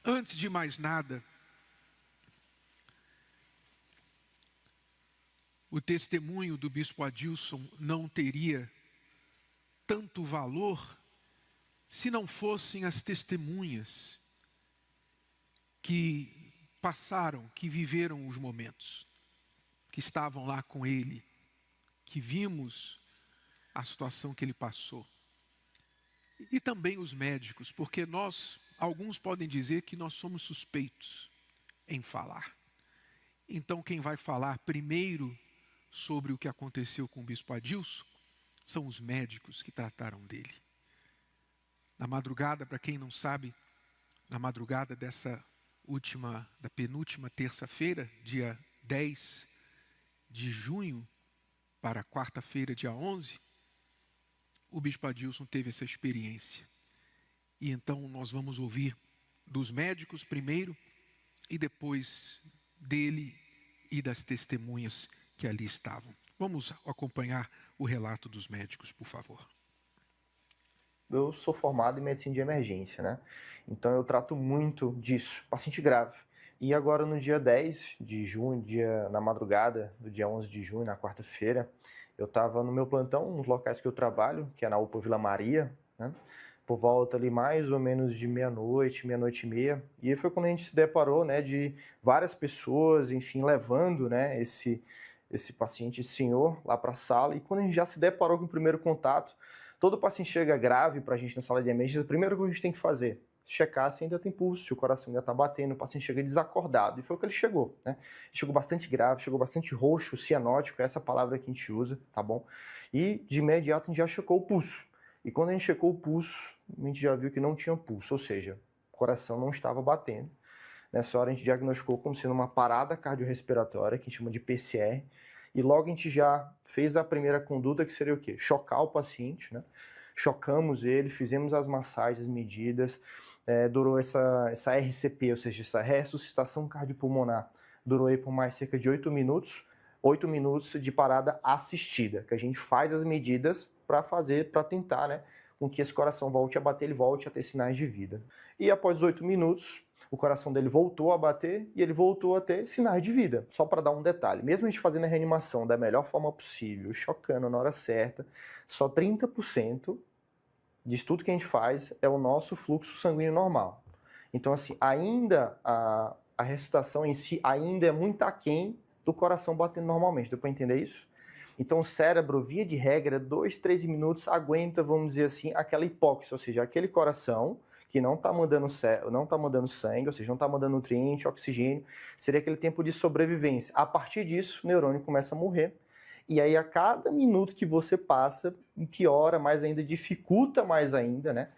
Antes de mais nada, o testemunho do bispo Adilson não teria tanto valor se não fossem as testemunhas que passaram, que viveram os momentos, que estavam lá com ele, que vimos a situação que ele passou. E também os médicos, porque alguns podem dizer que nós somos suspeitos em falar. Então quem vai falar primeiro sobre o que aconteceu com o bispo Adilson são os médicos que trataram dele. Na madrugada, para quem não sabe, na madrugada da penúltima terça-feira, dia 10 de junho, para quarta-feira, dia 11, o bispo Adilson teve essa experiência. E então nós vamos ouvir dos médicos primeiro e depois dele e das testemunhas que ali estavam. Vamos acompanhar o relato dos médicos, por favor. Eu sou formado em medicina de emergência, né? Então eu trato muito disso, paciente grave. E agora no dia 10 de junho, na madrugada do dia 11 de junho, na quarta-feira, eu estava no meu plantão, nos locais que eu trabalho, que é na UPA Vila Maria, né? Por volta ali mais ou menos de meia-noite, meia-noite e meia. E foi quando a gente se deparou, né, de várias pessoas, enfim, levando, né, esse paciente, esse senhor, lá para a sala. E quando a gente já se deparou com o primeiro contato, todo paciente chega grave para a gente na sala de emergência, o primeiro que a gente tem que fazer, checar se ainda tem pulso, se o coração ainda está batendo, o paciente chega desacordado. E foi o que ele chegou, né? Chegou bastante grave, chegou bastante roxo, cianótico, essa palavra que a gente usa, tá bom? E de imediato a gente já checou o pulso. E quando a gente checou o pulso, a gente já viu que não tinha pulso, ou seja, o coração não estava batendo. Nessa hora a gente diagnosticou como sendo uma parada cardiorrespiratória, que a gente chama de PCR, e logo a gente já fez a primeira conduta, que seria o quê? Chocar o paciente, né? Chocamos ele, fizemos as massagens, as medidas, durou essa RCP, ou seja, essa ressuscitação cardiopulmonar, durou aí por mais cerca de 8 minutos de parada assistida, que a gente faz as medidas para tentar, né, com que esse coração volte a bater, ele volte a ter sinais de vida. E após 8 minutos, o coração dele voltou a bater e ele voltou a ter sinais de vida. Só para dar um detalhe, mesmo a gente fazendo a reanimação da melhor forma possível, chocando na hora certa, só 30% de tudo que a gente faz é o nosso fluxo sanguíneo normal. Então, assim, ainda a ressuscitação em si ainda é muito aquém do coração batendo normalmente. Deu para entender isso? Então, o cérebro, via de regra, 2, 3 minutos aguenta, vamos dizer assim, aquela hipóxia, ou seja, aquele coração que não está mandando sangue, ou seja, não está mandando nutriente, oxigênio, seria aquele tempo de sobrevivência. A partir disso, o neurônio começa a morrer. E aí, a cada minuto que você passa, piora mais ainda, dificulta mais ainda, né?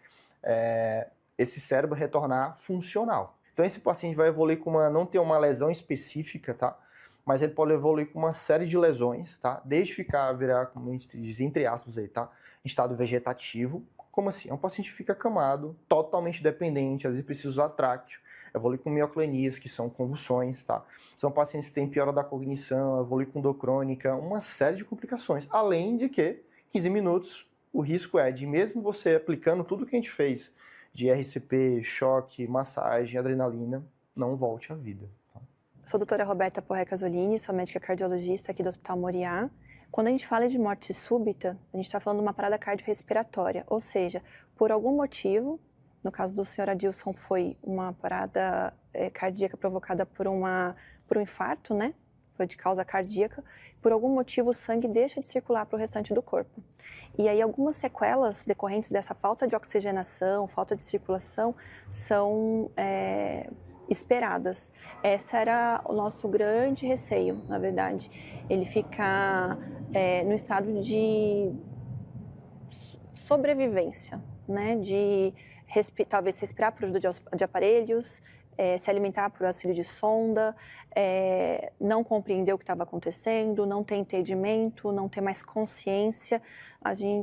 Esse cérebro retornar funcional. Então, esse paciente vai evoluir não ter uma lesão específica, tá? Mas ele pode evoluir com uma série de lesões, tá? Desde virar, como a gente diz, entre aspas aí, tá? Em estado vegetativo. Como assim? É um paciente que fica acamado, totalmente dependente, às vezes precisa usar tráqueo, evolui com mioclonias, que são convulsões, tá? São pacientes que têm piora da cognição, evolui com dor crônica, uma série de complicações. Além de que, 15 minutos, o risco é de, mesmo você aplicando tudo que a gente fez, de RCP, choque, massagem, adrenalina, não volte à vida. Tá? Sou a doutora Roberta Porré Casolini, sou médica cardiologista aqui do Hospital Moriá. Quando a gente fala de morte súbita, a gente está falando de uma parada cardiorrespiratória, ou seja, por algum motivo, no caso do senhor Adilson foi uma parada cardíaca provocada por um infarto, né? Foi de causa cardíaca, por algum motivo o sangue deixa de circular para o restante do corpo. E aí algumas sequelas decorrentes dessa falta de oxigenação, falta de circulação, são esperadas. Esse era o nosso grande receio, na verdade. Ele ficar no estado de sobrevivência, né? De talvez respirar por ajuda de aparelhos, se alimentar por auxílio de sonda, não compreender o que estava acontecendo, não ter entendimento, não ter mais consciência.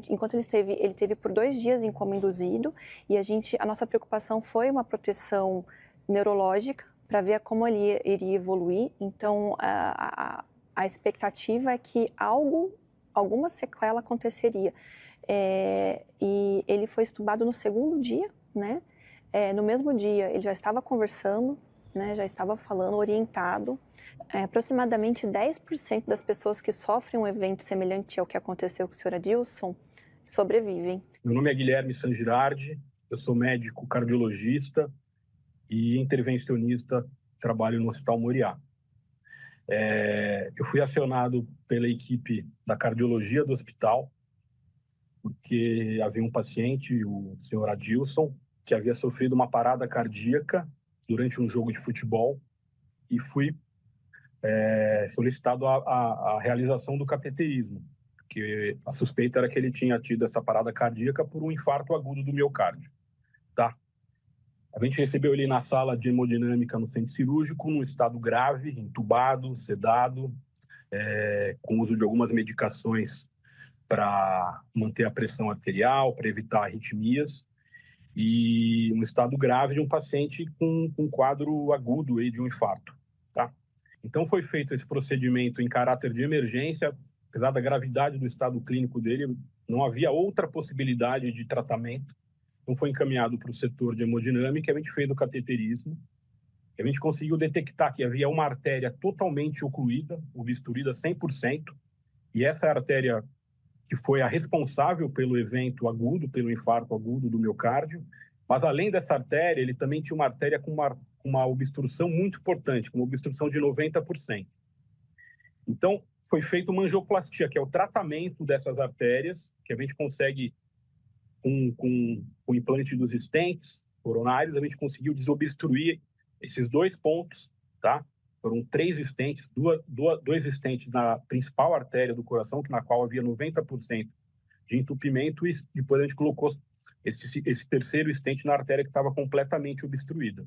Enquanto ele teve por 2 dias em coma induzido, e a nossa preocupação foi uma proteção neurológica para ver como ele iria evoluir. Então, a expectativa é que alguma sequela aconteceria. E ele foi estubado no 2º dia, né? no mesmo dia ele já estava conversando, né, já estava falando, orientado. Aproximadamente 10% das pessoas que sofrem um evento semelhante ao que aconteceu com o senhor Adilson sobrevivem. Meu nome é Guilherme San Girardi, eu sou médico cardiologista e intervencionista, trabalho no Hospital Moriá. Eu fui acionado pela equipe da cardiologia do hospital, porque havia um paciente, o senhor Adilson, que havia sofrido uma parada cardíaca durante um jogo de futebol e fui solicitado a realização do cateterismo, porque a suspeita era que ele tinha tido essa parada cardíaca por um infarto agudo do miocárdio. Tá? A gente recebeu ele na sala de hemodinâmica no centro cirúrgico, num estado grave, entubado, sedado, com uso de algumas medicações para manter a pressão arterial, para evitar arritmias, e um estado grave de um paciente com um quadro agudo aí de um infarto. Tá? Então foi feito esse procedimento em caráter de emergência, apesar da gravidade do estado clínico dele, não havia outra possibilidade de tratamento. Então foi encaminhado para o setor de hemodinâmica, a gente fez o cateterismo, a gente conseguiu detectar que havia uma artéria totalmente ocluída, obstruída 100%, e essa artéria que foi a responsável pelo evento agudo, pelo infarto agudo do miocárdio, mas além dessa artéria, ele também tinha uma artéria com uma obstrução muito importante, com uma obstrução de 90%. Então, foi feita uma angioplastia, que é o tratamento dessas artérias, que a gente consegue, com o implante dos stents coronários, a gente conseguiu desobstruir esses 2 pontos, tá? Foram 3 stents, dois stents na principal artéria do coração, na qual havia 90% de entupimento, e depois a gente colocou esse terceiro stent na artéria que estava completamente obstruída.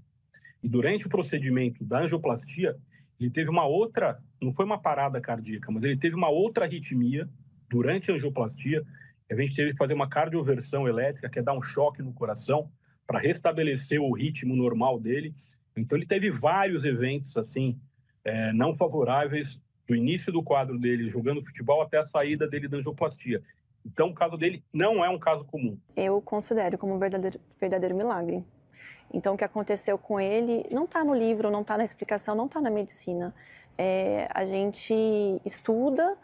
E durante o procedimento da angioplastia, ele teve uma outra, não foi uma parada cardíaca, mas ele teve uma outra arritmia durante a angioplastia. A gente teve que fazer uma cardioversão elétrica, que é dar um choque no coração, para restabelecer o ritmo normal dele. Então, ele teve vários eventos assim, não favoráveis, do início do quadro dele jogando futebol até a saída dele da angioplastia. Então, o caso dele não é um caso comum. Eu considero como um verdadeiro milagre. Então, o que aconteceu com ele não está no livro, não está na explicação, não está na medicina. A gente estuda,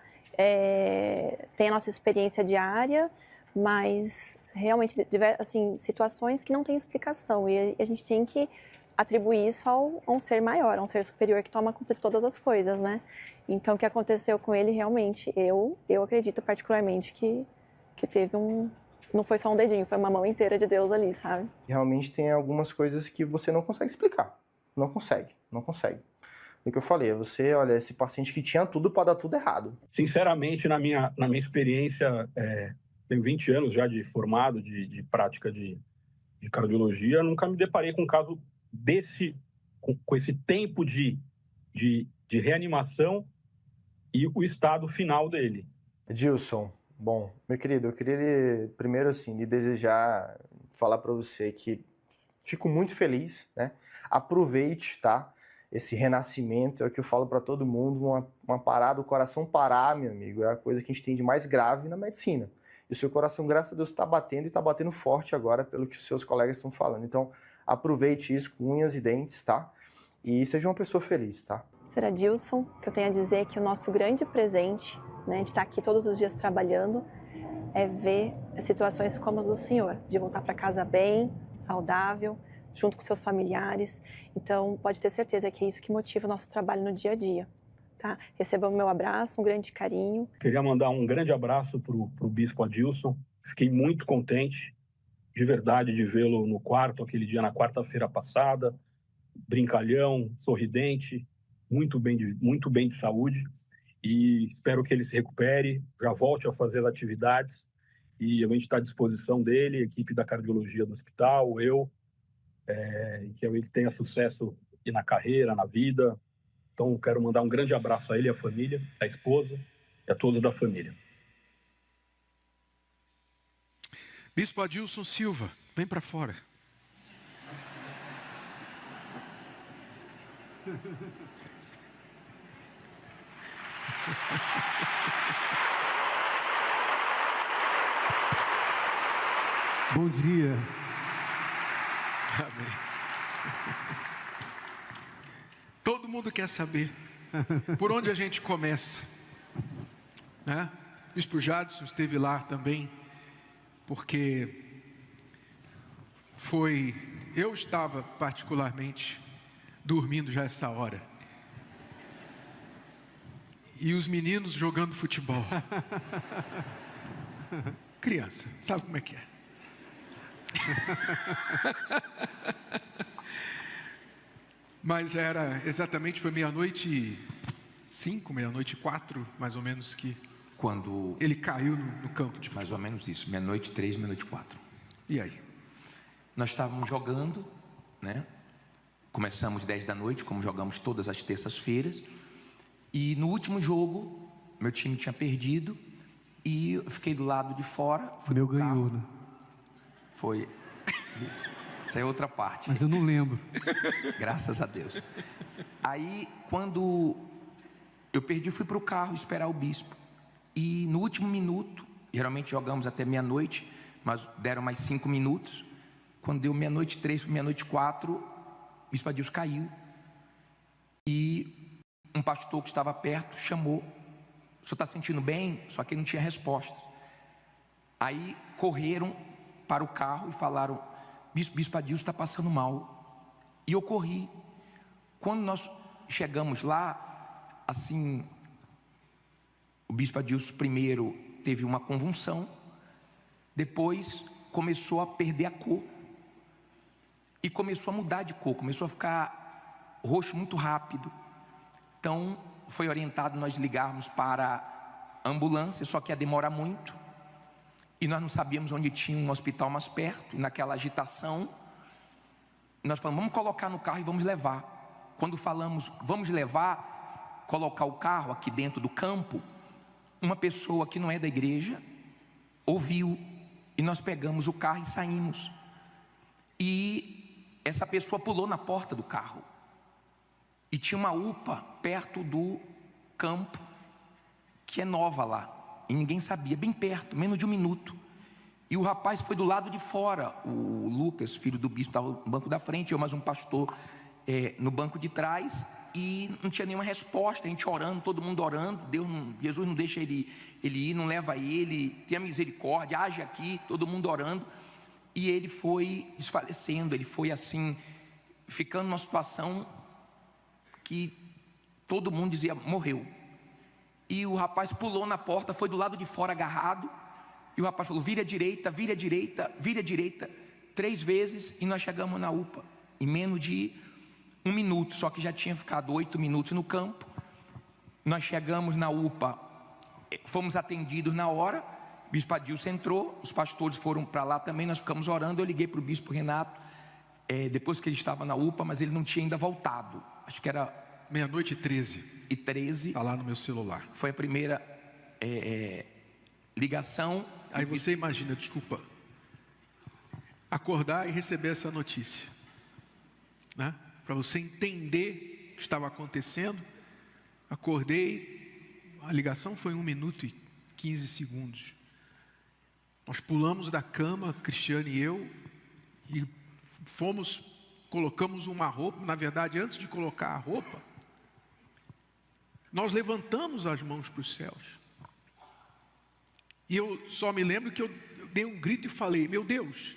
tem a nossa experiência diária, mas realmente, assim, situações que não têm explicação. E a gente tem que atribuir isso a um ser maior, a um ser superior que toma conta de todas as coisas, né? Então, o que aconteceu com ele, realmente, eu acredito particularmente que teve não foi só um dedinho, foi uma mão inteira de Deus ali, sabe? Realmente tem algumas coisas que você não consegue explicar. Não consegue. O que eu falei, olha, esse paciente que tinha tudo para dar tudo errado. Sinceramente, na minha experiência, tenho 20 anos já de formado, de prática de cardiologia, nunca me deparei com um caso desse, com esse tempo de reanimação e o estado final dele. Edilson, bom, meu querido, eu queria primeiro assim lhe desejar, falar para você que fico muito feliz, né? Aproveite, tá? Esse renascimento é o que eu falo para todo mundo, uma parada, o coração parar, meu amigo, é a coisa que a gente tem de mais grave na medicina. E o seu coração, graças a Deus, está batendo e está batendo forte agora, pelo que os seus colegas estão falando. Então, aproveite isso com unhas e dentes, tá? E seja uma pessoa feliz, tá? Sr. Adilson, o que eu tenho a dizer é que o nosso grande presente, né, de estar aqui todos os dias trabalhando, é ver situações como as do senhor, de voltar para casa bem, saudável, junto com seus familiares. Então, pode ter certeza que é isso que motiva o nosso trabalho no dia a dia. Tá? Receba o meu abraço, um grande carinho. Queria mandar um grande abraço para o Bispo Adilson. Fiquei muito contente, de verdade, de vê-lo no quarto, aquele dia na quarta-feira passada, brincalhão, sorridente, muito bem de saúde. E espero que ele se recupere, já volte a fazer as atividades. E a gente está à disposição dele, a equipe da cardiologia do hospital, eu, e que ele tenha sucesso na carreira, na vida. Então, quero mandar um grande abraço a ele, à família, à esposa e a todos da família. Bispo Adilson Silva, vem para fora. Bom dia. Amém. Todo mundo quer saber por onde a gente começa, né? O Bispo Jadson esteve lá também, porque eu estava particularmente dormindo já essa hora, e os meninos jogando futebol. Criança, sabe como é que é? Mas foi 00:05, 00:04, mais ou menos, que quando ele caiu no campo de futebol. Mais ou menos isso, 00:03, 00:04. E aí? Nós estávamos jogando, né? Começamos 10 da noite, como jogamos todas as terças-feiras. E no último jogo, meu time tinha perdido e eu fiquei do lado de fora. Meu ganhou, né? Foi. Isso é outra parte. Mas eu não lembro. Graças a Deus. Aí, quando eu perdi, fui para o carro esperar o bispo. E no último minuto, geralmente jogamos até 00:00, mas deram mais 5 minutos. Quando deu 00:03, 00:04, o bispo Adilson caiu. E um pastor que estava perto chamou: o senhor está sentindo bem? Só que ele não tinha respostas. Aí correram para o carro e falaram: Bispo Adilson está passando mal. E eu corri. Quando nós chegamos lá, assim, o Bispo Adilson primeiro teve uma convulsão, depois começou a perder a cor e começou a mudar de cor, começou a ficar roxo muito rápido. Então foi orientado nós ligarmos para a ambulância, só que ia demorar muito. E nós não sabíamos onde tinha um hospital mais perto. E naquela agitação, nós falamos: vamos colocar no carro e vamos levar. Quando falamos vamos levar, colocar o carro aqui dentro do campo, uma pessoa que não é da igreja ouviu, e nós pegamos o carro e saímos. E essa pessoa pulou na porta do carro. E tinha uma UPA perto do campo, que é nova lá. E ninguém sabia, bem perto, menos de 1 minuto. E o rapaz foi do lado de fora. O Lucas, filho do bispo, estava no banco da frente, eu mais um pastor no banco de trás. E não tinha nenhuma resposta, a gente orando, todo mundo orando. Jesus não deixa ele ir, não leva ele, tenha misericórdia, age aqui, todo mundo orando. E ele foi desfalecendo, ele foi assim, ficando numa situação que todo mundo dizia: morreu. E o rapaz pulou na porta, foi do lado de fora agarrado. E o rapaz falou: vira à direita, vira à direita, vira à direita, 3 vezes. E nós chegamos na UPA em menos de 1 minuto. Só que já tinha ficado 8 minutos no campo. Nós chegamos na UPA, fomos atendidos na hora. O bispo Adilson entrou, os pastores foram para lá também. Nós ficamos orando. Eu liguei para o bispo Renato, depois que ele estava na UPA, mas ele não tinha ainda voltado. Acho que era 00:13. Está lá no meu celular. Foi a primeira ligação. Aí você imagina, desculpa, acordar e receber essa notícia, né? Para você entender o que estava acontecendo. Acordei, a ligação foi 1 minuto e 15 segundos. Nós pulamos da cama, Cristiane e eu, e colocamos uma roupa. Na verdade, antes de colocar a roupa, nós levantamos as mãos para os céus. E eu só me lembro que eu dei um grito e falei: meu Deus,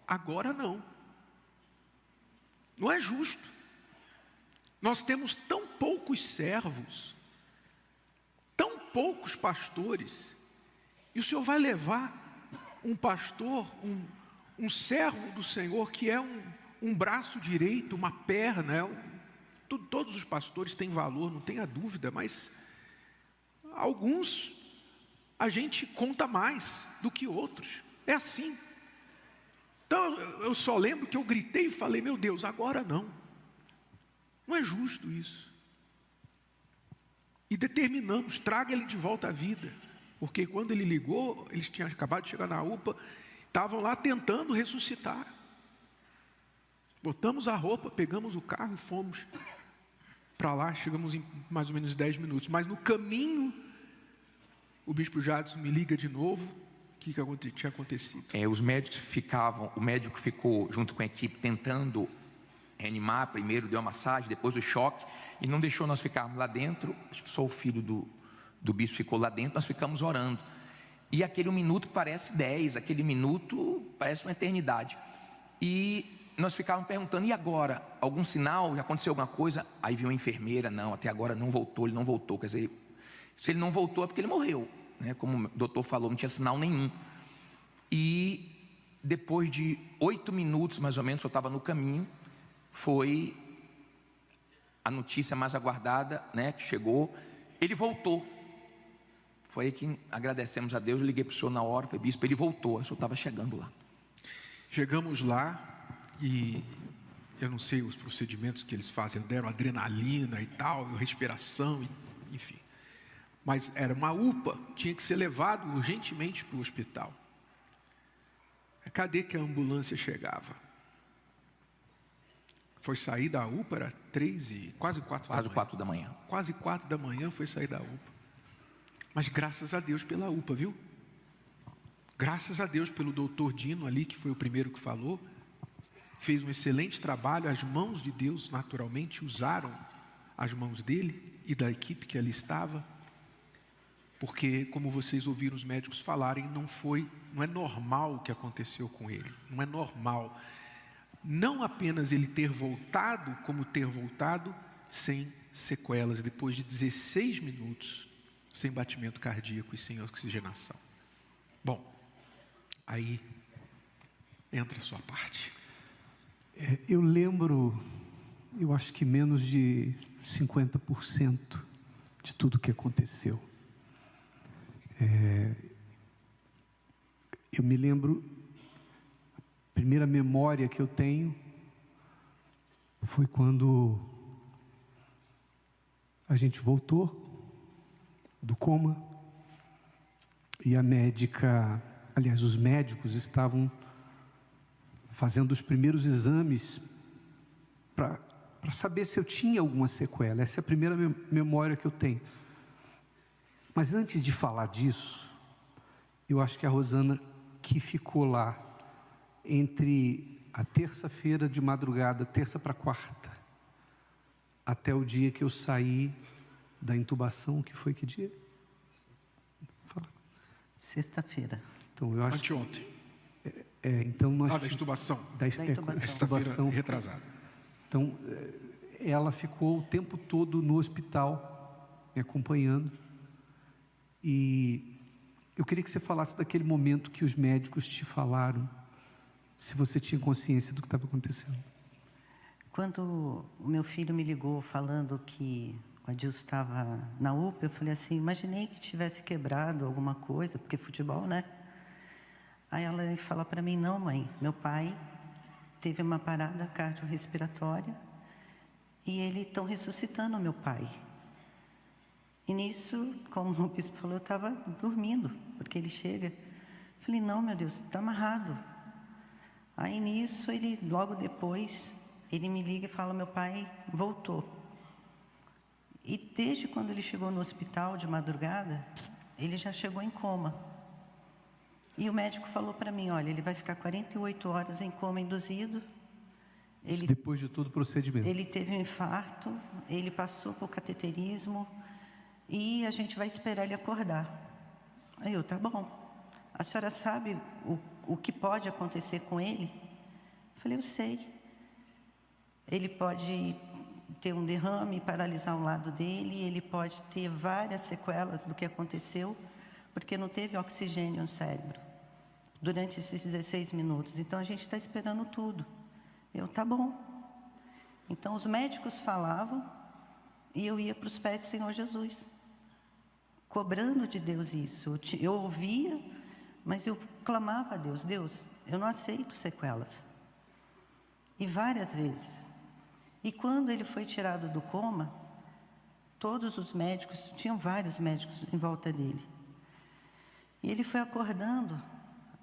agora não. Não é justo. Nós temos tão poucos servos, tão poucos pastores, e o Senhor vai levar um pastor, um servo do Senhor, que é um braço direito, uma perna. Todos os pastores têm valor, não tenha dúvida, mas alguns a gente conta mais do que outros. É assim. Então eu só lembro que eu gritei e falei: meu Deus, agora não. Não é justo isso. E determinamos: traga ele de volta à vida. Porque quando ele ligou, eles tinham acabado de chegar na UPA, estavam lá tentando ressuscitar. Botamos a roupa, pegamos o carro e fomos para lá. Chegamos em mais ou menos 10 minutos. Mas no caminho, o bispo Jadson me liga de novo, que tinha acontecido? Os médicos o médico ficou junto com a equipe tentando reanimar. Primeiro deu uma massagem, depois o choque, e não deixou nós ficarmos lá dentro. Acho que só o filho do bispo ficou lá dentro. Nós ficamos orando, e aquele 1 minuto parece 10, aquele minuto parece uma eternidade, e nós ficávamos perguntando: e agora? Algum sinal? Já aconteceu alguma coisa? Aí viu a enfermeira: não, até agora não voltou, ele não voltou. Quer dizer, se ele não voltou é porque ele morreu, né? Como o doutor falou, não tinha sinal nenhum. E depois de 8 minutos mais ou menos, eu estava no caminho, foi a notícia mais aguardada, né, que chegou: ele voltou. Foi aí que agradecemos a Deus. Eu liguei para o senhor na hora, falei: bispo, ele voltou. O senhor estava chegando lá. Chegamos lá e eu não sei os procedimentos que eles fazem, deram adrenalina e tal, respiração, enfim. Mas era uma UPA, tinha que ser levado urgentemente para o hospital. Cadê que a ambulância chegava? Foi sair da UPA, era 3 e quase 4 Quase 4 da manhã. Quase 4 da manhã foi sair da UPA. Mas graças a Deus pela UPA, viu? Graças a Deus pelo doutor Dino ali, que foi o primeiro que falou. Fez um excelente trabalho. As mãos de Deus naturalmente usaram as mãos dele e da equipe que ali estava. Porque, como vocês ouviram os médicos falarem, não é normal o que aconteceu com ele. Não é normal. Não apenas ele ter voltado, como ter voltado sem sequelas, depois de 16 minutos, sem batimento cardíaco e sem oxigenação. Bom, aí entra a sua parte. Eu lembro, eu acho que menos de 50% de tudo o que aconteceu. Eu me lembro, a primeira memória que eu tenho foi quando a gente voltou do coma e a médica, aliás, os médicos estavam fazendo os primeiros exames para saber se eu tinha alguma sequela. Essa é a primeira memória que eu tenho. Mas antes de falar disso, eu acho que a Rosana, que ficou lá entre a terça-feira de madrugada, terça para quarta, até o dia que eu saí da intubação, que foi que dia? Fala. Sexta-feira. Então, eu acho anteontem. Então nós da intubação. Da intubação retrasada. Então, ela ficou o tempo todo no hospital, me acompanhando. E eu queria que você falasse daquele momento que os médicos te falaram, se você tinha consciência do que estava acontecendo. Quando o meu filho me ligou falando que o Adilson estava na UPA, eu falei assim: imaginei que tivesse quebrado alguma coisa, porque futebol, né? Aí ela fala para mim: não, mãe, meu pai teve uma parada cardiorrespiratória e eles estão ressuscitando meu pai. E nisso, como o bispo falou, eu estava dormindo, porque ele chega. Falei: não, meu Deus, está amarrado. Aí nisso, ele, logo depois, ele me liga e fala: meu pai voltou. E desde quando ele chegou no hospital de madrugada, ele já chegou em coma. E o médico falou para mim: olha, ele vai ficar 48 horas em coma induzido. Depois de todo o procedimento. Ele teve um infarto, ele passou por cateterismo e a gente vai esperar ele acordar. Aí eu: tá bom. A senhora sabe o que pode acontecer com ele? Eu falei: eu sei. Ele pode ter um derrame, paralisar um lado dele, ele pode ter várias sequelas do que aconteceu, porque não teve oxigênio no cérebro durante esses 16 minutos. Então a gente está esperando tudo. Eu: tá bom. Então os médicos falavam e eu ia para os pés do Senhor Jesus, cobrando de Deus isso. Eu ouvia, mas eu clamava a Deus: Deus, eu não aceito sequelas. E várias vezes. E quando ele foi tirado do coma, todos os médicos, tinham vários médicos em volta dele. E ele foi acordando,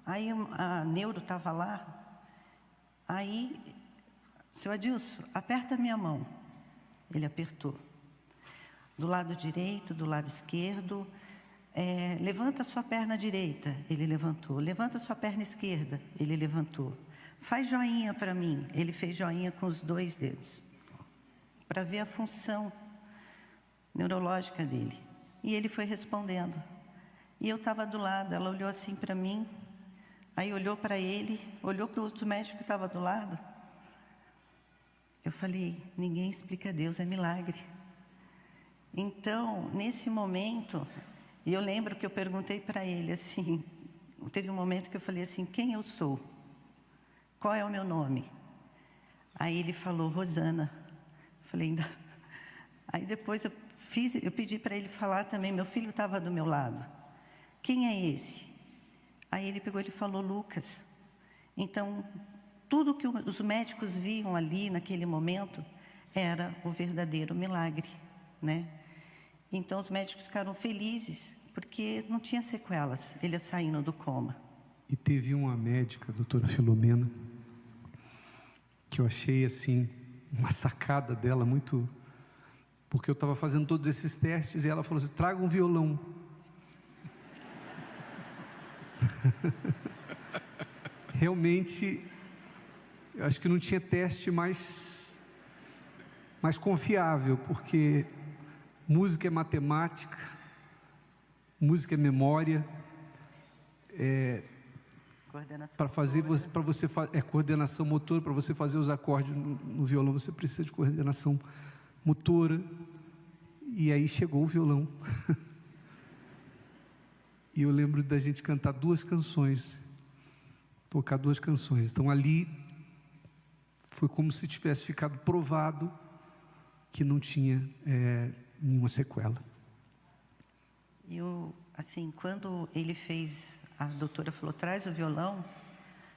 aí a neuro estava lá, aí: seu Adilson, aperta a minha mão. Ele apertou. Do lado direito, do lado esquerdo, levanta a sua perna direita, ele levantou. Levanta a sua perna esquerda, ele levantou. Faz joinha para mim, ele fez joinha com os 2 dedos, para ver a função neurológica dele. E ele foi respondendo. E eu estava do lado, ela olhou assim para mim, aí olhou para ele, olhou para o outro médico que estava do lado. Eu falei, ninguém explica Deus, é milagre. Então, nesse momento, e eu lembro que eu perguntei para ele assim, teve um momento que eu falei assim, quem eu sou? Qual é o meu nome? Aí ele falou, Rosana. Eu falei, ainda... Aí depois eu pedi para ele falar também, meu filho estava do meu lado. Quem é esse? Aí ele pegou e falou, Lucas. Então, tudo que os médicos viam ali naquele momento era o verdadeiro milagre, né? Então os médicos ficaram felizes, porque não tinha sequelas, ele saindo do coma. E teve uma médica, a doutora Filomena, que eu achei assim, uma sacada dela muito... Porque eu estava fazendo todos esses testes e ela falou assim, traga um violão. Realmente, eu acho que não tinha teste mais confiável, porque música é matemática, música é memória, para fazer, para você coordenação motora, para você fazer os acordes no violão, você precisa de coordenação motora. E aí chegou o violão. E eu lembro da gente cantar 2 canções, tocar 2 canções. Então ali foi como se tivesse ficado provado que não tinha nenhuma sequela. E assim, quando ele fez, a doutora falou, traz o violão,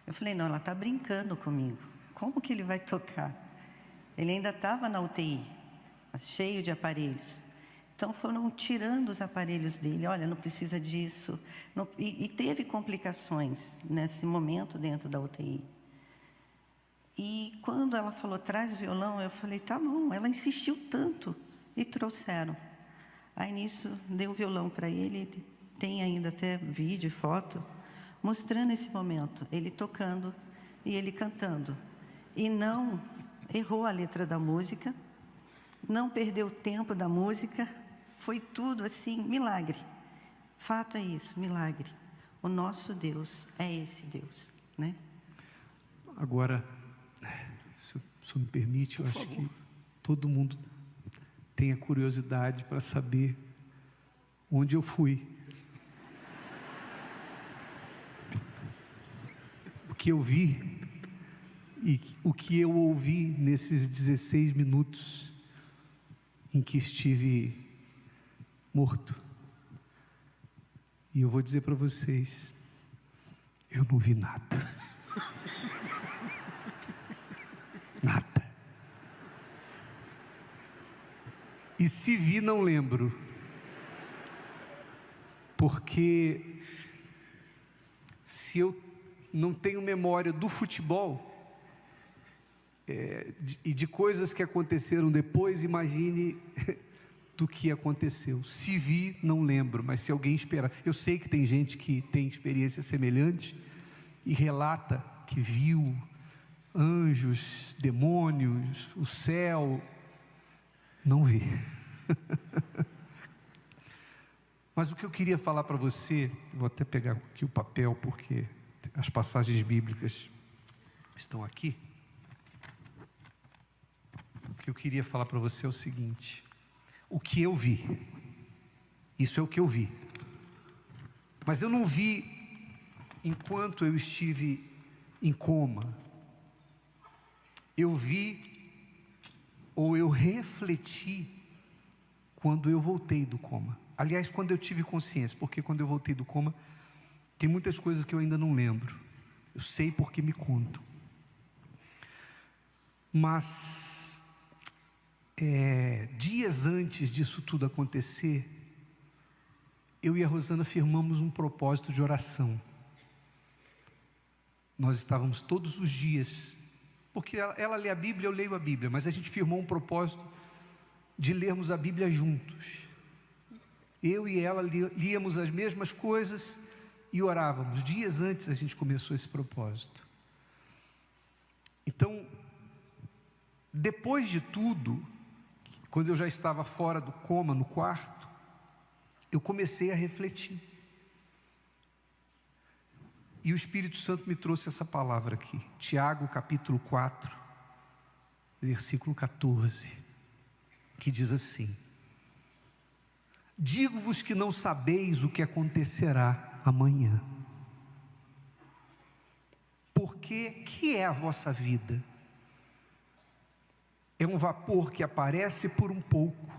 eu falei, não, ela está brincando comigo. Como que ele vai tocar? Ele ainda estava na UTI, cheio de aparelhos. Então foram tirando os aparelhos dele, olha, não precisa disso. E teve complicações nesse momento dentro da UTI. E quando ela falou, traz o violão, eu falei, tá bom. Ela insistiu tanto e trouxeram. Aí nisso, dei o violão para ele, tem ainda até vídeo e foto, mostrando esse momento, ele tocando e ele cantando. E não errou a letra da música, não perdeu o tempo da música, foi tudo assim, milagre. Fato é isso, milagre. O nosso Deus é esse Deus, né? Agora, se o senhor me permite, eu acho que todo mundo tem a curiosidade para saber onde eu fui. O que eu vi e o que eu ouvi nesses 16 minutos em que estive morto. E eu vou dizer para vocês, eu não vi nada. Nada. E se vi, não lembro. Porque se eu não tenho memória do futebol e de coisas que aconteceram depois, imagine do que aconteceu. Se vi, não lembro, mas se alguém esperar. Eu sei que tem gente que tem experiência semelhante e relata que viu anjos, demônios, o céu. Não vi. Mas o que eu queria falar para você, vou até pegar aqui o papel, porque as passagens bíblicas estão aqui. O que eu queria falar para você é o seguinte: o que eu vi, isso é o que eu vi. Mas eu não vi enquanto eu estive em coma. Eu vi, ou eu refleti, quando eu voltei do coma. Aliás, quando eu tive consciência, porque quando eu voltei do coma, tem muitas coisas que eu ainda não lembro. Eu sei porque me contam. Mas, dias antes disso tudo acontecer, eu e a Rosana firmamos um propósito de oração. Nós estávamos todos os dias, porque ela lê a Bíblia, eu leio a Bíblia, mas a gente firmou um propósito de lermos a Bíblia juntos. Eu e ela líamos as mesmas coisas e orávamos. Dias antes a gente começou esse propósito. Então, depois de tudo, quando eu já estava fora do coma, no quarto, eu comecei a refletir. E o Espírito Santo me trouxe essa palavra aqui, Tiago capítulo 4, versículo 14, que diz assim: digo-vos que não sabeis o que acontecerá amanhã. Porque que é a vossa vida? É um vapor que aparece por um pouco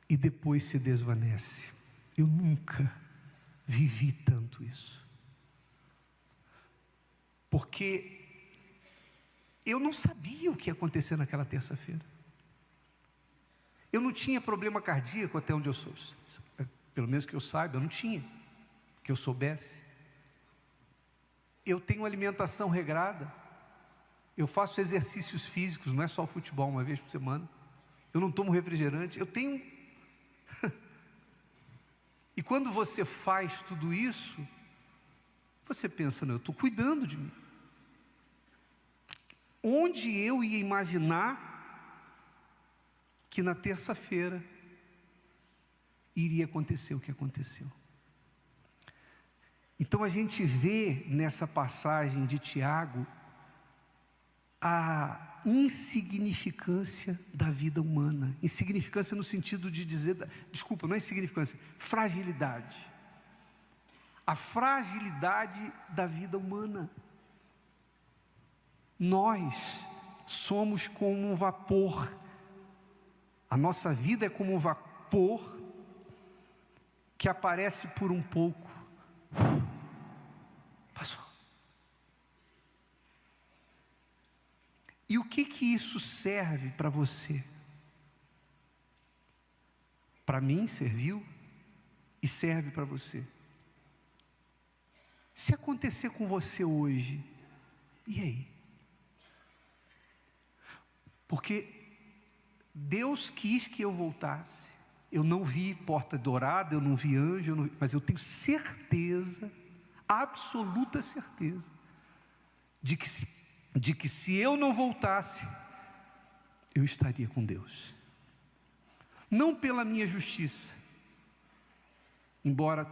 e depois se desvanece. Eu nunca vivi tanto isso. Porque eu não sabia o que ia acontecer naquela terça-feira. Eu não tinha problema cardíaco até onde eu sou. Pelo menos que eu saiba, eu não tinha. Que eu soubesse. Eu tenho alimentação regrada. Eu faço exercícios físicos, não é só o futebol, uma vez por semana. Eu não tomo refrigerante. Eu tenho... E quando você faz tudo isso, você pensa, não, eu estou cuidando de mim. Onde eu ia imaginar que na terça-feira iria acontecer o que aconteceu? Então a gente vê nessa passagem de Tiago a insignificância da vida humana. Insignificância no sentido de dizer, desculpa, não é insignificância, fragilidade. A fragilidade da vida humana. Nós somos como um vapor. A nossa vida é como um vapor que aparece por um pouco. Passou. E o que isso serve para você? Para mim serviu e serve para você. Se acontecer com você hoje, e aí? Porque Deus quis que eu voltasse. Eu não vi porta dourada, eu não vi anjo, mas eu tenho certeza, absoluta certeza, de que se eu não voltasse, eu estaria com Deus. Não pela minha justiça, embora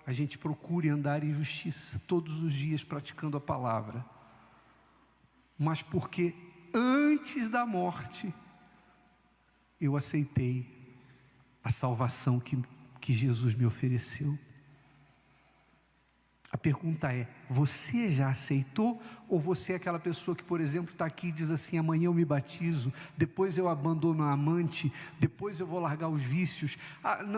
a gente procure andar em justiça todos os dias praticando a palavra, mas porque antes da morte eu aceitei a salvação que Jesus me ofereceu. A pergunta é: você já aceitou? Ou você é aquela pessoa que, por exemplo, está aqui e diz assim: amanhã eu me batizo, depois eu abandono a amante, depois eu vou largar os vícios,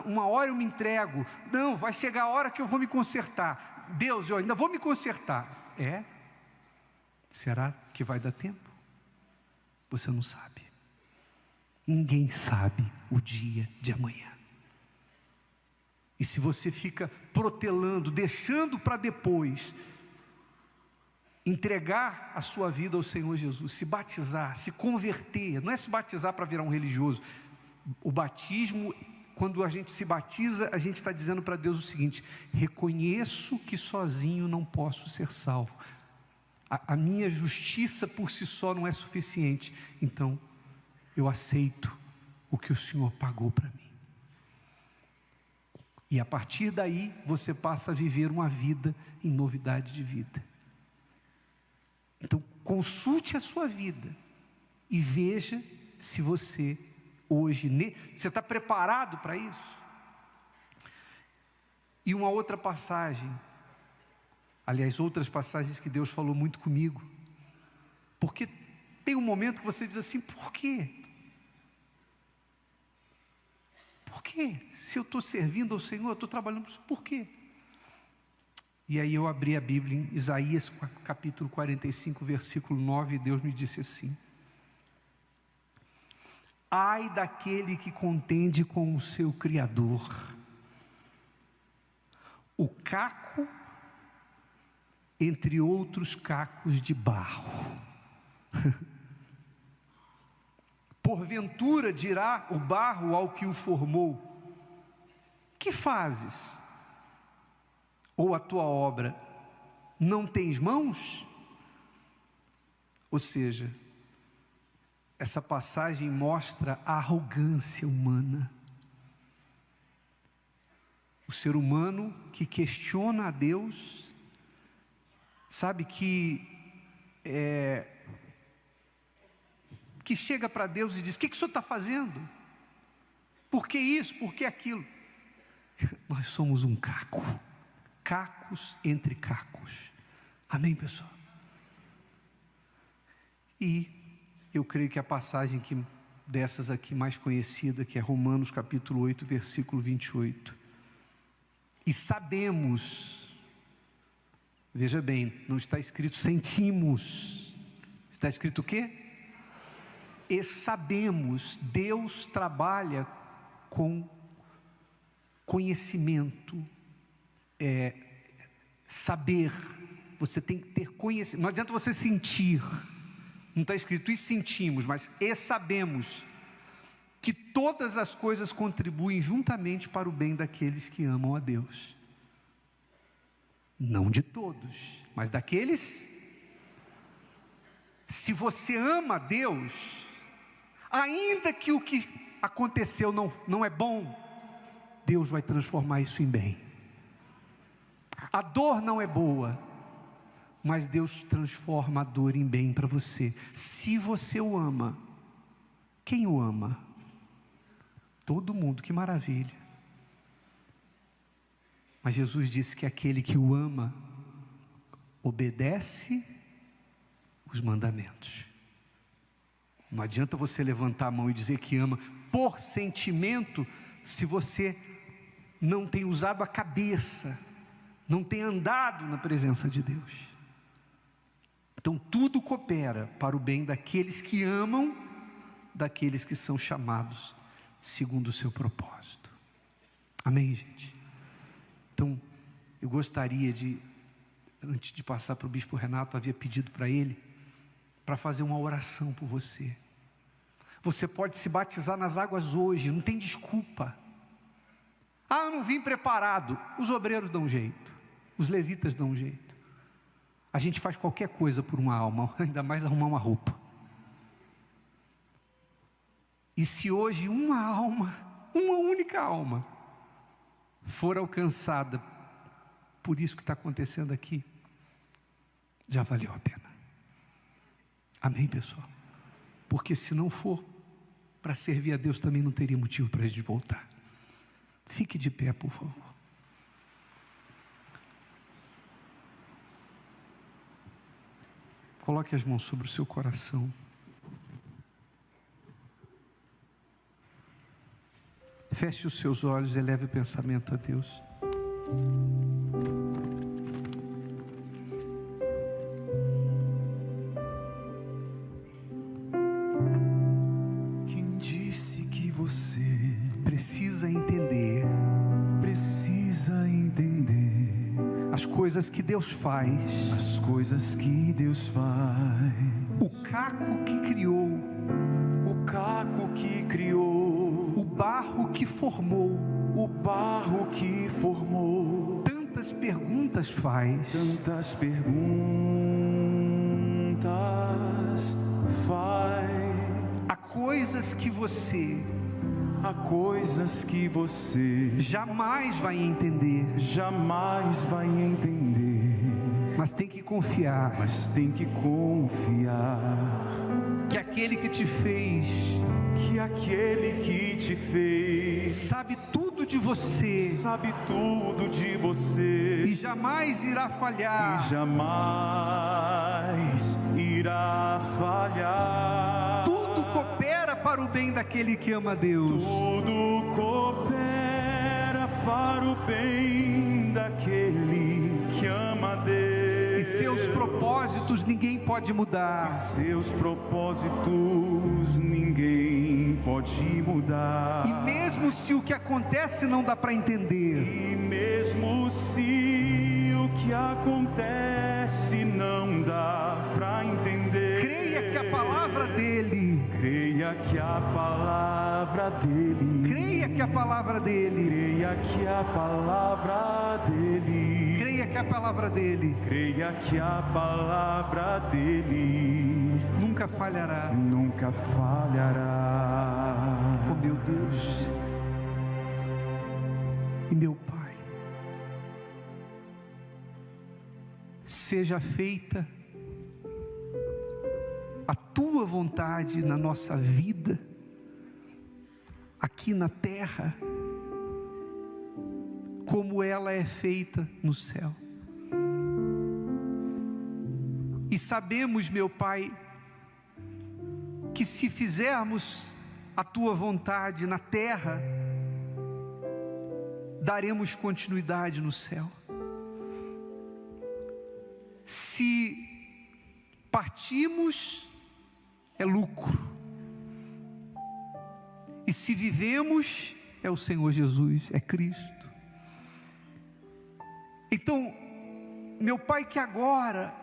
uma hora eu me entrego, não, vai chegar a hora que eu vou me consertar, Deus, eu ainda vou me consertar. Será que vai dar tempo? Você não sabe. Ninguém sabe o dia de amanhã. E se você fica protelando, deixando para depois, entregar a sua vida ao Senhor Jesus, se batizar, se converter, não é se batizar para virar um religioso. O batismo, quando a gente se batiza, a gente está dizendo para Deus o seguinte: reconheço que sozinho não posso ser salvo. A minha justiça por si só não é suficiente. Então, eu aceito o que o Senhor pagou para mim. E a partir daí, você passa a viver uma vida em novidade de vida. Então, consulte a sua vida e veja se você hoje, você está preparado para isso? E uma outra passagem, aliás, outras passagens que Deus falou muito comigo, porque tem um momento que você diz assim: por quê? Por quê? Se eu estou servindo ao Senhor, eu estou trabalhando para o Senhor, por quê? E aí eu abri a Bíblia em Isaías capítulo 45, versículo 9, e Deus me disse assim: ai daquele que contende com o seu Criador, o caco entre outros cacos de barro. Porventura dirá o barro ao que o formou: que fazes? Ou a tua obra não tens mãos? Ou seja, essa passagem mostra a arrogância humana. O ser humano que questiona a Deus, sabe, que chega para Deus e diz: o que o Senhor está fazendo? Por que isso? Por que aquilo? Nós somos um caco, cacos entre cacos. Amém, pessoal? E eu creio que a passagem dessas aqui mais conhecida, que é Romanos capítulo 8, versículo 28. E sabemos, veja bem, não está escrito sentimos, está escrito o quê? E sabemos, Deus trabalha com conhecimento, saber, você tem que ter conhecimento, não adianta você sentir, não está escrito e sentimos, mas e sabemos que todas as coisas contribuem juntamente para o bem daqueles que amam a Deus. Não de todos, mas daqueles. Se você ama a Deus, ainda que o que aconteceu não é bom, Deus vai transformar isso em bem. A dor não é boa, mas Deus transforma a dor em bem para você. Se você o ama, quem o ama? Todo mundo, que maravilha. Mas Jesus disse que aquele que o ama, obedece os mandamentos. Não adianta você levantar a mão e dizer que ama por sentimento, se você não tem usado a cabeça, não tem andado na presença de Deus. Então tudo coopera para o bem daqueles que amam, daqueles que são chamados segundo o seu propósito. Amém, gente? Então, eu gostaria de, antes de passar para o bispo Renato, havia pedido para ele, para fazer uma oração por você. Você pode se batizar nas águas hoje, não tem desculpa. Ah, eu não vim preparado. Os obreiros dão um jeito, os levitas dão um jeito. A gente faz qualquer coisa por uma alma, ainda mais arrumar uma roupa. E se hoje uma alma, uma única alma, for alcançada por isso que está acontecendo aqui, já valeu a pena. Amém, pessoal? Porque se não for para servir a Deus, também não teria motivo para a gente voltar. Fique de pé, por favor. Coloque as mãos sobre o seu coração. Feche os seus olhos e eleve o pensamento a Deus. Quem disse que você precisa entender as coisas que Deus faz, as coisas que Deus faz. O caco que criou, o barro que formou, tantas perguntas faz, há coisas que você jamais vai entender, mas tem que confiar, que aquele que te fez, sabe tudo de você, e jamais irá falhar, Tudo coopera para o bem daquele que ama a Deus. Tudo coopera para o bem daquele que ama a Deus. E seus propósitos ninguém pode mudar. E mesmo se o que acontece não dá para entender, creia que a palavra dele. Creia que a palavra dele. Creia que a palavra dele. Creia que a palavra dele. Creia que a palavra dele. Creia que a palavra dele nunca falhará. Nunca falhará. Oh, meu Deus e meu Pai, seja feita a tua vontade na nossa vida, aqui na terra, como ela é feita no céu. E sabemos, meu Pai, que se fizermos a tua vontade na terra, daremos continuidade no céu. Se partimos, é lucro. E se vivemos, é o Senhor Jesus, é Cristo. Então, meu Pai, que agora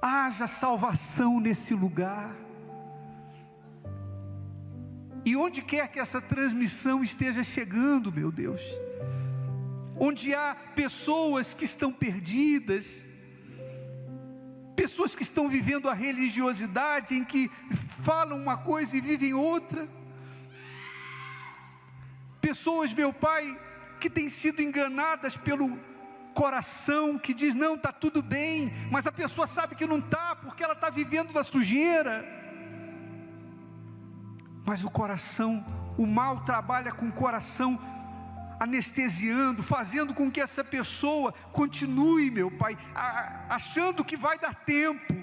haja salvação nesse lugar. E onde quer que essa transmissão esteja chegando, meu Deus, onde há pessoas que estão perdidas, pessoas que estão vivendo a religiosidade em que falam uma coisa e vivem outra, pessoas, meu Pai, que têm sido enganadas pelo coração, que diz, não, está tudo bem, mas a pessoa sabe que não está, porque ela está vivendo na sujeira. Mas o coração, o mal trabalha com o coração, anestesiando, fazendo com que essa pessoa continue, meu Pai, achando que vai dar tempo.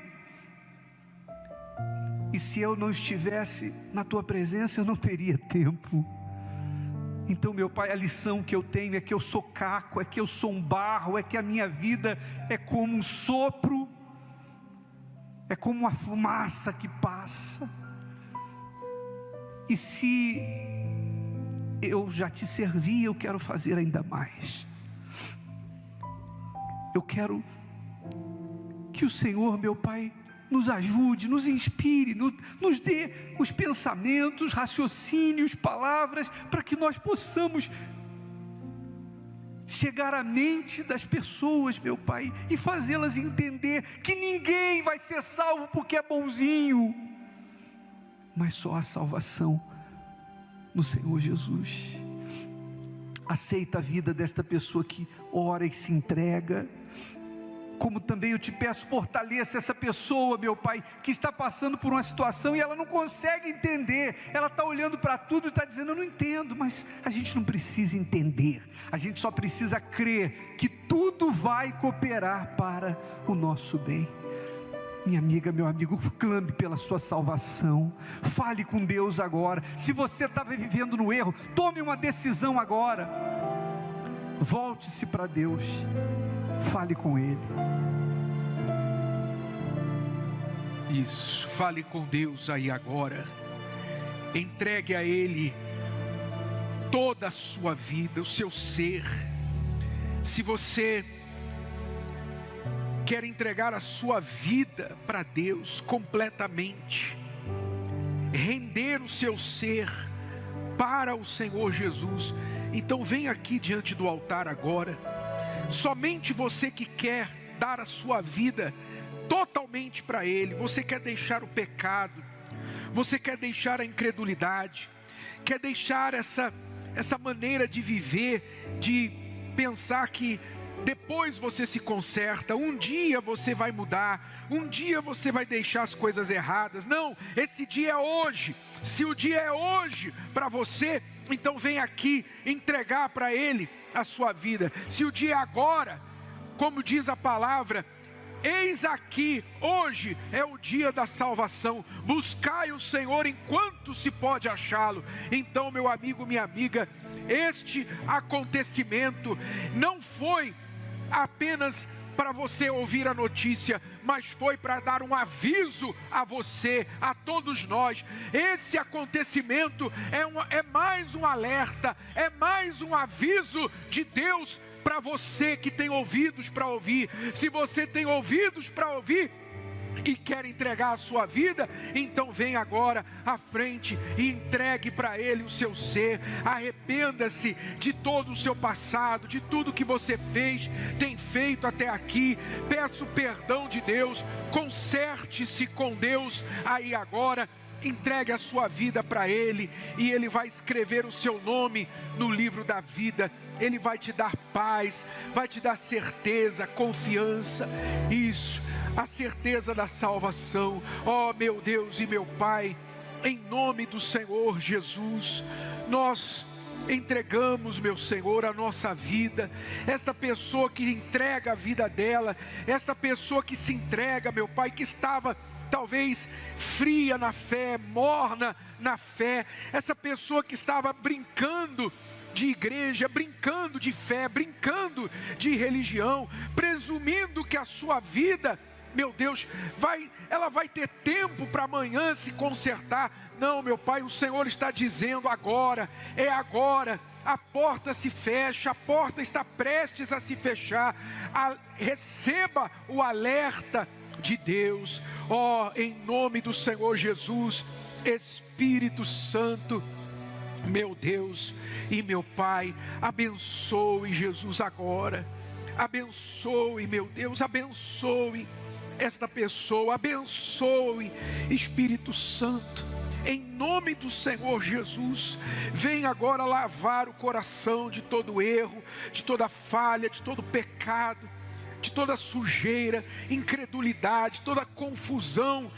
E se eu não estivesse na Tua presença, eu não teria tempo. Então, meu Pai, a lição que eu tenho é que eu sou caco, é que eu sou um barro, é que a minha vida é como um sopro, é como uma fumaça que passa. E se eu já te servi, eu quero fazer ainda mais. Eu quero que o Senhor, meu Pai, nos ajude, nos inspire, nos dê os pensamentos, raciocínios, palavras, para que nós possamos chegar à mente das pessoas, meu Pai, e fazê-las entender que ninguém vai ser salvo porque é bonzinho, mas só a salvação no Senhor Jesus. Aceita a vida desta pessoa que ora e se entrega, como também eu te peço, fortaleça essa pessoa, meu Pai, que está passando por uma situação e ela não consegue entender, ela está olhando para tudo e está dizendo, eu não entendo, mas a gente não precisa entender, a gente só precisa crer que tudo vai cooperar para o nosso bem. Minha amiga, meu amigo, clame pela sua salvação, fale com Deus agora. Se você estava vivendo no erro, tome uma decisão agora, volte-se para Deus, fale com Ele. Isso, fale com Deus aí agora, entregue a Ele toda a sua vida, o seu ser. Se você quer entregar a sua vida para Deus completamente, render o seu ser para o Senhor Jesus, então vem aqui diante do altar agora. Somente você que quer dar a sua vida totalmente para Ele, você quer deixar o pecado, você quer deixar a incredulidade, quer deixar essa maneira de viver, de pensar que depois você se conserta, um dia você vai mudar, um dia você vai deixar as coisas erradas. Não, esse dia é hoje. Se o dia é hoje para você, então vem aqui entregar para Ele a sua vida. Se o dia é agora, como diz a palavra, eis aqui, hoje é o dia da salvação, buscai o Senhor enquanto se pode achá-lo. Então, meu amigo, minha amiga, este acontecimento não foi apenas para você ouvir a notícia, mas foi para dar um aviso a você, a todos nós. Esse acontecimento é mais um alerta, é mais um aviso de Deus para você que tem ouvidos para ouvir. Se você tem ouvidos para ouvir, e quer entregar a sua vida, então vem agora à frente e entregue para Ele o seu ser. Arrependa-se de todo o seu passado, de tudo que você tem feito até aqui. Peça o perdão de Deus, conserte-se com Deus aí agora. Entregue a sua vida para Ele e Ele vai escrever o seu nome no livro da vida. Ele vai te dar paz, vai te dar certeza, confiança. Isso, a certeza da salvação. Ó meu Deus e meu Pai, em nome do Senhor Jesus, nós entregamos, meu Senhor, a nossa vida. Esta pessoa que entrega a vida dela, esta pessoa que se entrega, meu Pai, que estava talvez fria na fé, morna na fé, essa pessoa que estava brincando de igreja, brincando de fé, brincando de religião, presumindo que a sua vida, meu Deus, ela vai ter tempo para amanhã se consertar. Não, meu Pai, o Senhor está dizendo agora, é agora. A porta se fecha, a porta está prestes a se fechar. Receba o alerta de Deus. Ó, em nome do Senhor Jesus, Espírito Santo, meu Deus e meu Pai, abençoe Jesus agora. Abençoe, meu Deus, abençoe esta pessoa, abençoe, Espírito Santo, em nome do Senhor Jesus. Vem agora lavar o coração de todo erro, de toda falha, de todo pecado, de toda sujeira, incredulidade, toda confusão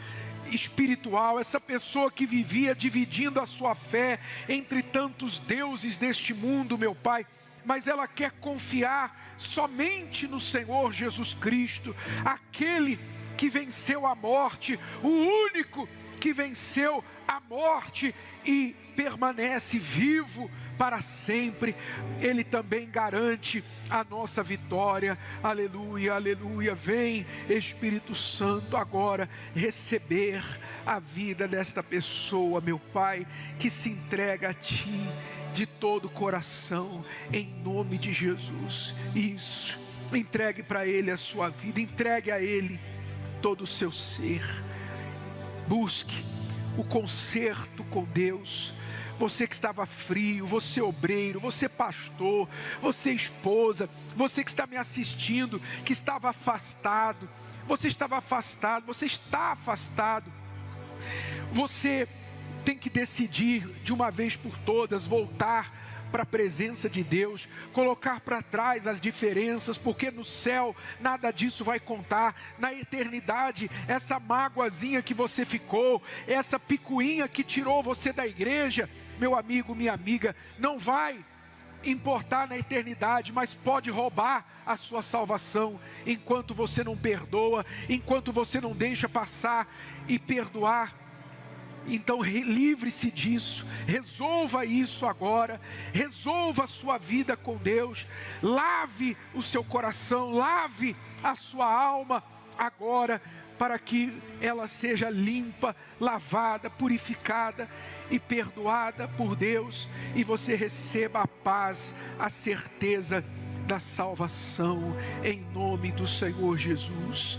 espiritual. Essa pessoa que vivia dividindo a sua fé entre tantos deuses deste mundo, meu Pai, mas ela quer confiar somente no Senhor Jesus Cristo, aquele que venceu a morte, o único que venceu a morte e permanece vivo para sempre. Ele também garante a nossa vitória. Aleluia, aleluia. Vem, Espírito Santo, agora receber a vida desta pessoa, meu Pai, que se entrega a Ti de todo o coração, em nome de Jesus. Isso, entregue para Ele a sua vida, entregue a Ele todo o seu ser. Busque o conserto com Deus. Você que estava frio, você obreiro, você pastor, você esposa, você que está me assistindo, que estava afastado, você estava afastado, você está afastado. Você tem que decidir de uma vez por todas voltar para a presença de Deus, colocar para trás as diferenças, porque no céu nada disso vai contar. Na eternidade, essa mágoazinha que você ficou, essa picuinha que tirou você da igreja, meu amigo, minha amiga, não vai importar na eternidade, mas pode roubar a sua salvação, enquanto você não perdoa, enquanto você não deixa passar e perdoar. Então livre-se disso, resolva isso agora, resolva a sua vida com Deus, lave o seu coração, lave a sua alma agora, para que ela seja limpa, lavada, purificada e perdoada por Deus, e você receba a paz, a certeza da salvação, em nome do Senhor Jesus.